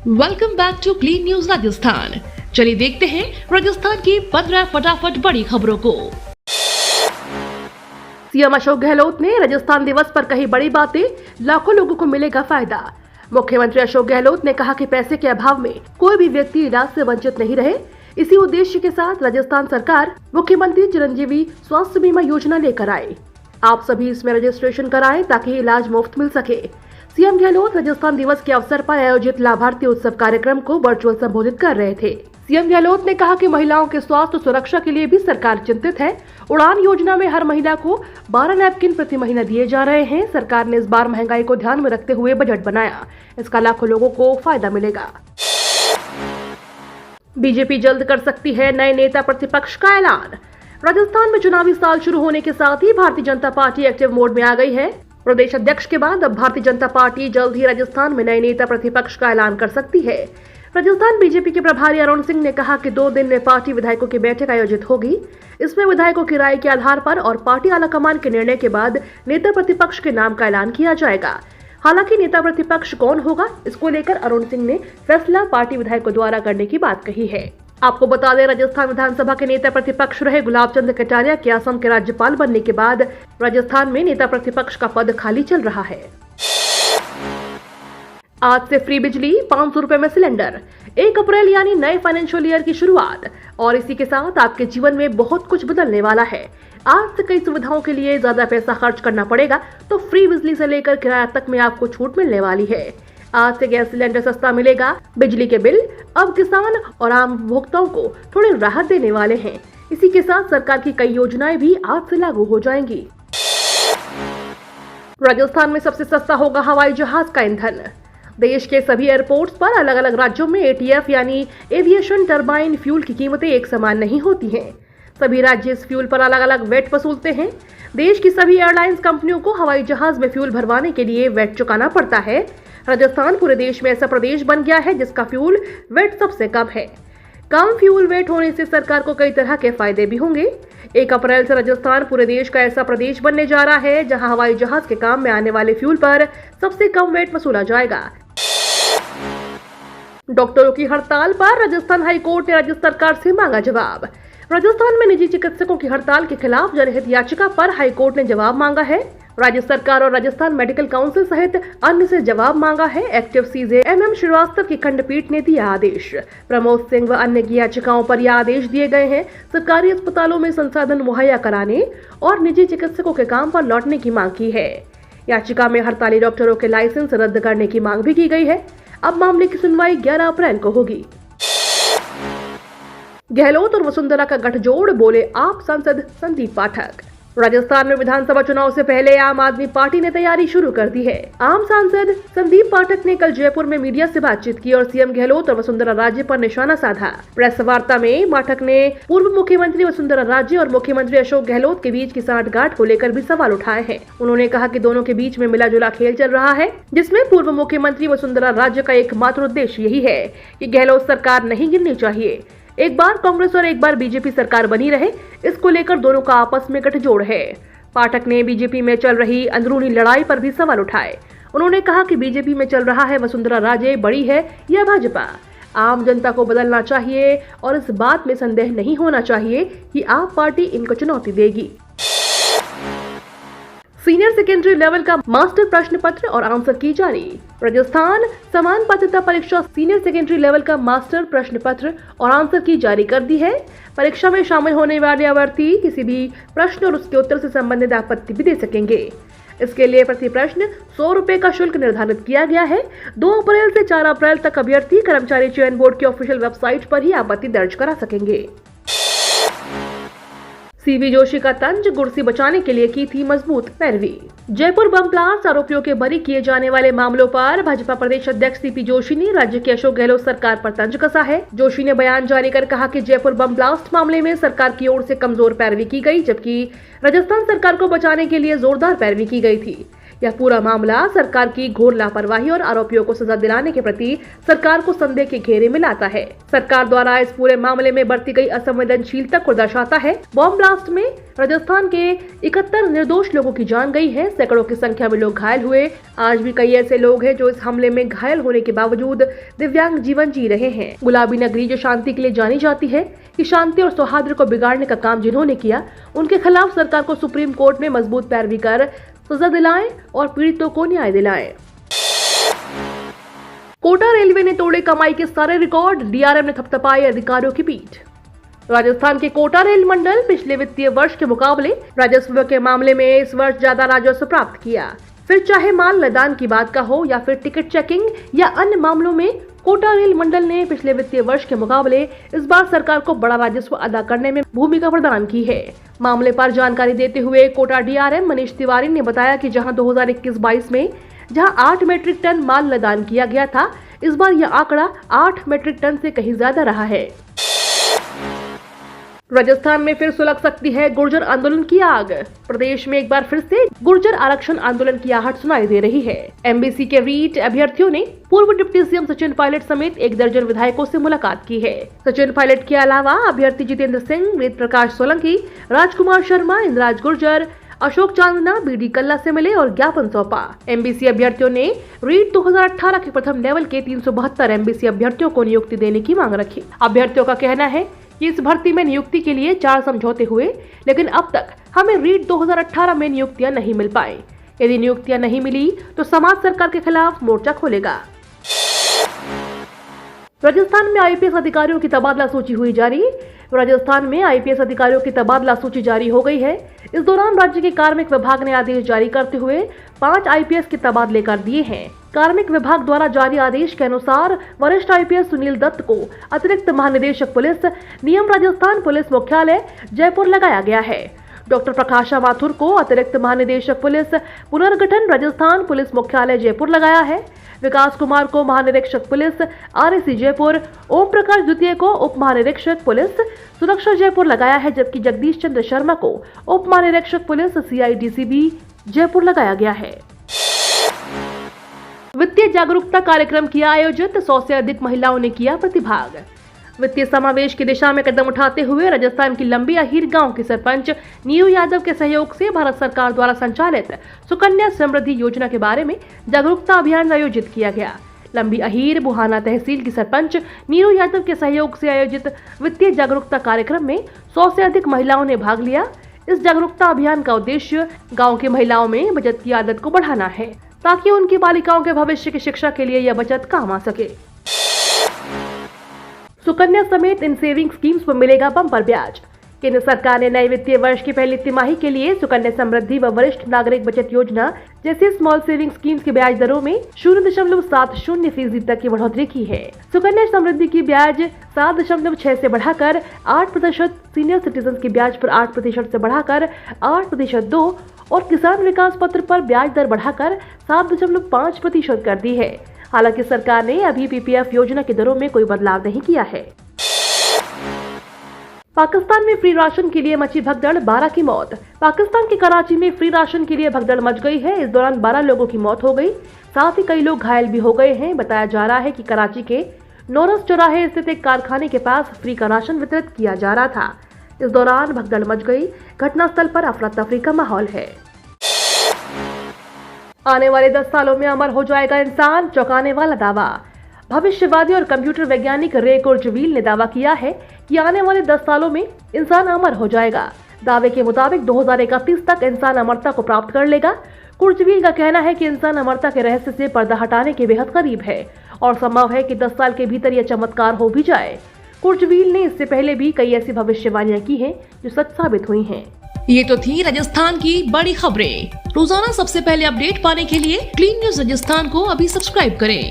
Welcome back to clean news Rajasthan. चलिए देखते हैं राजस्थान की 15 फटाफट बड़ी खबरों को। सीएम अशोक गहलोत ने राजस्थान दिवस पर कही बड़ी बातें, लाखों लोगों को मिलेगा फायदा। मुख्यमंत्री अशोक गहलोत ने कहा कि पैसे के अभाव में कोई भी व्यक्ति इलाज से वंचित नहीं रहे। इसी उद्देश्य के साथ राजस्थान सरकार मुख्यमंत्री चिरंजीवी स्वास्थ्य बीमा योजना लेकर आए। आप सभी इसमें रजिस्ट्रेशन कराएं ताकि इलाज मुफ्त मिल सके। सीएम गहलोत राजस्थान दिवस के अवसर पर आयोजित लाभार्थी उत्सव कार्यक्रम को वर्चुअल संबोधित कर रहे थे। सीएम गहलोत ने कहा कि महिलाओं के स्वास्थ्य सुरक्षा के लिए भी सरकार चिंतित है। उड़ान योजना में हर महिला को 12 नैपकिन प्रति महीना दिए जा रहे हैं। सरकार ने इस बार महंगाई को ध्यान में रखते हुए बजट बनाया, इसका लाखों लोगों को फायदा मिलेगा। बीजेपी जल्द कर सकती है नए नेता प्रतिपक्ष का ऐलान। राजस्थान में चुनावी साल शुरू होने के साथ ही Bharatiya Janata party active mode में आ गई है। प्रदेश अध्यक्ष के बाद अब भारतीय जनता पार्टी जल्द ही राजस्थान में नए नेता प्रतिपक्ष का ऐलान कर सकती है। राजस्थान बीजेपी के प्रभारी अरुण सिंह ने कहा कि 2 दिन में पार्टी विधायकों की बैठक आयोजित होगी। इसमें विधायकों की राय के आधार पर और पार्टी आलाकमान के निर्णय के बाद नेता प्रतिपक्ष के नाम का ऐलान किया जाएगा। हालांकि नेता प्रतिपक्ष कौन होगा, इसको लेकर अरुण सिंह ने फैसला पार्टी विधायकों द्वारा करने की बात कही है। आपको बता दें, राजस्थान विधानसभा के नेता प्रतिपक्ष रहे गुलाब चंद कटारिया के असम के राज्यपाल बनने के बाद राजस्थान में नेता प्रतिपक्ष का पद खाली चल रहा है। आज से फ्री बिजली 500 रुपए में सिलेंडर। 1 अप्रैल यानी नए फाइनेंशियल ईयर की शुरुआत, और इसी के साथ आपके जीवन में बहुत कुछ बदलने वाला है। आज से कई सुविधाओं के लिए ज्यादा पैसा खर्च करना पड़ेगा, तो फ्री बिजली से लेकर किराया तक में आपको छूट मिलने वाली है। आज से गैस सिलेंडर सस्ता मिलेगा। बिजली के बिल अब किसान और आम उपभोक्ताओं को थोड़ी राहत देने वाले हैं। इसी के साथ सरकार की कई योजनाएं भी आज से लागू हो जाएंगी। राजस्थान में सबसे सस्ता होगा हवाई जहाज का ईंधन। देश के सभी एयरपोर्ट्स पर अलग अलग राज्यों में एटीएफ यानी एविएशन टरबाइन फ्यूल की कीमतें एक समान नहीं होती हैं। सभी राज्य इस फ्यूल पर अलग अलग वेट वसूलते हैं। देश की सभी एयरलाइंस कंपनियों को हवाई जहाज में फ्यूल भरवाने के लिए वेट चुकाना पड़ता है। राजस्थान पूरे देश में ऐसा प्रदेश बन गया है जिसका फ्यूल वेट सबसे कम है। कम फ्यूल वेट होने से सरकार को कई तरह के फायदे भी होंगे। 1 अप्रैल से राजस्थान पूरे देश का ऐसा प्रदेश बनने जा रहा है जहां हवाई जहाज के काम में आने वाले फ्यूल पर सबसे कम वेट वसूला जाएगा। डॉक्टरों की हड़ताल पर राजस्थान हाईकोर्ट ने राज्य सरकार से मांगा जवाब। राजस्थान में निजी चिकित्सकों की हड़ताल के खिलाफ जनहित याचिका पर हाईकोर्ट ने जवाब मांगा है। राज्य सरकार और राजस्थान मेडिकल काउंसिल सहित अन्य से जवाब मांगा है। एक्टिव सीजे MM श्रीवास्तव की खंडपीठ ने दिया आदेश। प्रमोद सिंह व अन्य की याचिकाओं पर यह आदेश दिए गए हैं। सरकारी अस्पतालों में संसाधन मुहैया कराने और निजी चिकित्सकों के काम पर लौटने की मांग की है। याचिका में हड़ताली डॉक्टरों के लाइसेंस रद्द करने की मांग भी की गई है। अब मामले की सुनवाई 11 अप्रैल को होगी। गहलोत और वसुंधरा का गठजोड़, बोले आप सांसद संदीप पाठक। राजस्थान में विधानसभा चुनाव से पहले आम आदमी पार्टी ने तैयारी शुरू कर दी है। आम सांसद संदीप पाठक ने कल जयपुर में मीडिया से बातचीत की और सीएम गहलोत और वसुंधरा राजे पर निशाना साधा। प्रेस वार्ता में पाठक ने पूर्व मुख्यमंत्री वसुंधरा राजे और मुख्यमंत्री अशोक गहलोत के बीच की सांठगांठ को लेकर भी सवाल उठाए हैं। उन्होंने कहा कि दोनों के बीच में मिला जुला खेल चल रहा है, जिसमें पूर्व मुख्यमंत्री वसुंधरा राजे का एकमात्र उद्देश्य यही है कि गहलोत सरकार नहीं गिरनी चाहिए। एक बार कांग्रेस और एक बार बीजेपी सरकार बनी रहे, इसको लेकर दोनों का आपस में गठजोड़ है। पाठक ने बीजेपी में चल रही अंदरूनी लड़ाई पर भी सवाल उठाए। उन्होंने कहा कि बीजेपी में चल रहा है वसुंधरा राजे बड़ी है या भाजपा। आम जनता को बदलना चाहिए और इस बात में संदेह नहीं होना चाहिए कि आप पार्टी इनको चुनौती देगी। सीनियर सेकेंडरी लेवल का मास्टर प्रश्न पत्र और आंसर की जारी। राजस्थान समान पात्रता परीक्षा सीनियर सेकेंडरी लेवल का मास्टर प्रश्न पत्र और आंसर की जारी कर दी है। परीक्षा में शामिल होने वाले अभ्यर्थी किसी भी प्रश्न और उसके उत्तर से संबंधित आपत्ति भी दे सकेंगे। इसके लिए प्रति प्रश्न 100 रुपए का शुल्क निर्धारित किया गया है। 2 अप्रैल से 4 अप्रैल तक अभ्यर्थी कर्मचारी चयन बोर्ड की ऑफिशियल वेबसाइट पर ही आपत्ति दर्ज करा सकेंगे। सीवी जोशी का तंज, कुर्सी बचाने के लिए की थी मजबूत पैरवी। जयपुर बम ब्लास्ट आरोपियों के बरी किए जाने वाले मामलों पर भाजपा प्रदेश अध्यक्ष सीपी जोशी ने राज्य की अशोक गहलोत सरकार पर तंज कसा है। जोशी ने बयान जारी कर कहा कि जयपुर बम ब्लास्ट मामले में सरकार की ओर से कमजोर पैरवी की गई, जबकि राजस्थान सरकार को बचाने के लिए जोरदार पैरवी की गई थी। यह पूरा मामला सरकार की घोर लापरवाही और आरोपियों को सजा दिलाने के प्रति सरकार को संदेह के घेरे में लाता है। सरकार द्वारा इस पूरे मामले में बरती गई असंवेदनशीलता को दर्शाता है। बॉम्ब ब्लास्ट में राजस्थान के 71 निर्दोष लोगों की जान गई है, सैकड़ों की संख्या में लोग घायल हुए। आज भी कई ऐसे लोग हैं जो इस हमले में घायल होने के बावजूद दिव्यांग जीवन जी रहे हैं। गुलाबी नगरी जो शांति के लिए जानी जाती है, कि शांति और सौहार्द को बिगाड़ने का काम जिन्होंने किया, उनके खिलाफ सरकार को सुप्रीम कोर्ट में मजबूत पैरवी कर सजा दिलाएं और पीड़ितों को न्याय दिलाएं। कोटा रेलवे ने तोड़े कमाई के सारे रिकॉर्ड, डीआरएम ने थपथपाई अधिकारियों की पीठ। राजस्थान के कोटा रेल मंडल पिछले वित्तीय वर्ष के मुकाबले राजस्व के मामले में इस वर्ष ज्यादा राजस्व प्राप्त किया। फिर चाहे माल लदान की बात का हो या फिर टिकट चेकिंग या अन्य मामलों में, कोटा रेल मंडल ने पिछले वित्तीय वर्ष के मुकाबले इस बार सरकार को बड़ा राजस्व अदा करने में भूमिका प्रदान की है। मामले पर जानकारी देते हुए कोटा डीआरएम मनीष तिवारी ने बताया कि जहां 2021-22 में जहां 8 मीट्रिक टन माल लदान किया गया था, इस बार यह आंकड़ा 8 मीट्रिक टन से कहीं ज्यादा रहा है। राजस्थान में फिर सुलग सकती है गुर्जर आंदोलन की आग। प्रदेश में एक बार फिर से गुर्जर आरक्षण आंदोलन की आहट सुनाई दे रही है। एमबीसी के रीट अभ्यर्थियों ने पूर्व डिप्टी सीएम सचिन पायलट समेत 1 दर्जन विधायकों से मुलाकात की है। सचिन पायलट के अलावा अभ्यर्थी जितेंद्र सिंह, वेद प्रकाश सोलंकी, राजकुमार शर्मा, इंद्राज गुर्जर, अशोक चांदना, बीडी कल्ला से मिले और ज्ञापन सौंपा। एमबीसी अभ्यर्थियों ने रीट 2018 के प्रथम लेवल के 372 एमबीसी अभ्यर्थियों को नियुक्ति देने की मांग रखी। अभ्यर्थियों का कहना है कि इस भर्ती में नियुक्ति के लिए 4 समझौते हुए, लेकिन अब तक हमें रीट 2018 में नियुक्तियां नहीं मिल पाई। यदि नियुक्तियां नहीं मिली तो समाज सरकार के खिलाफ मोर्चा खोलेगा। राजस्थान में आईपीएस अधिकारियों की तबादला सूची हुई जारी। राजस्थान में आईपीएस अधिकारियों की तबादला सूची जारी हो गई है। इस दौरान राज्य के कार्मिक विभाग ने आदेश जारी करते हुए 5 आईपीएस के तबादले कर दिए हैं। कार्मिक विभाग द्वारा जारी आदेश के अनुसार वरिष्ठ आईपीएस सुनील दत्त को अतिरिक्त महानिदेशक पुलिस, नियम राजस्थान पुलिस मुख्यालय जयपुर लगाया गया है। डॉक्टर प्रकाशा माथुर को अतिरिक्त महानिदेशक पुलिस, पुनर्गठन राजस्थान पुलिस मुख्यालय जयपुर लगाया है। विकास कुमार को महानिरीक्षक पुलिस आरएसी जयपुर, ओम प्रकाश द्वितीय को उप महानिरीक्षक पुलिस सुरक्षा जयपुर लगाया है, जबकि जगदीश चंद्र शर्मा को उप महानिरीक्षक पुलिस सीआईडीसीबी जयपुर लगाया गया है। वित्तीय जागरूकता कार्यक्रम किया आयोजित, 100 से अधिक महिलाओं ने किया प्रतिभाग। वित्तीय समावेश की दिशा में कदम उठाते हुए राजस्थान की लंबी अहीर गांव के सरपंच नीरू यादव के सहयोग से भारत सरकार द्वारा संचालित सुकन्या समृद्धि योजना के बारे में जागरूकता अभियान आयोजित किया गया। लंबी अहीर बुहाना तहसील की सरपंच नीरू यादव के सहयोग से आयोजित वित्तीय जागरूकता कार्यक्रम में 100 से अधिक महिलाओं ने भाग लिया। इस जागरूकता अभियान का उद्देश्य गाँव की महिलाओं में बचत की आदत को बढ़ाना है, ताकि उनकी बालिकाओं के भविष्य की शिक्षा के लिए यह बचत काम आ सके। सुकन्या समेत इन सेविंग स्कीम्स पर मिलेगा बम्पर ब्याज। केंद्र सरकार ने नए वित्तीय वर्ष की पहली तिमाही के लिए सुकन्या समृद्धि व वरिष्ठ नागरिक बचत योजना जैसे स्मॉल सेविंग स्कीम्स की ब्याज दरों में 0.70% तक की बढ़ोतरी की है। सुकन्या समृद्धि की ब्याज 7.6 से बढ़ाकर 8%, सीनियर सिटीजन की ब्याज पर 8% से बढ़ाकर 8.2% और किसान विकास पत्र पर ब्याज दर बढ़ाकर 7.5% कर दी है। हालांकि सरकार ने अभी पीपीएफ योजना की दरों में कोई बदलाव नहीं किया है। पाकिस्तान में फ्री राशन के लिए मची भगदड़, 12 की मौत। पाकिस्तान के कराची में फ्री राशन के लिए भगदड़ मच गई है। इस दौरान 12 लोगों की मौत हो गई, साथ ही कई लोग घायल भी हो गए हैं। बताया जा रहा है कि कराची के नोरस चौराहे स्थित एक कारखाने के पास फ्री का राशन वितरित किया जा रहा था। इस दौरान भगदड़ मच गई। घटनास्थल पर अफरा तफरी का माहौल है। आने वाले 10 सालों में अमर हो जाएगा इंसान, चौंकाने वाला दावा। भविष्यवादी और कंप्यूटर वैज्ञानिक रे कुर्जवील ने दावा किया है कि आने वाले 10 सालों में इंसान अमर हो जाएगा। दावे के मुताबिक 2031 तक इंसान अमरता को प्राप्त कर लेगा। कुर्जवील का कहना है कि इंसान अमरता के रहस्य से पर्दा हटाने के बेहद करीब है और संभव है कि 10 साल के भीतर यह चमत्कार हो भी जाए। कुर्जवील ने इससे पहले भी कई ऐसी भविष्यवाणियां की हैं जो सच साबित हुई हैं। ये तो थी राजस्थान की बड़ी खबरें। रोजाना सबसे पहले अपडेट पाने के लिए क्लीन न्यूज राजस्थान को अभी सब्सक्राइब करें।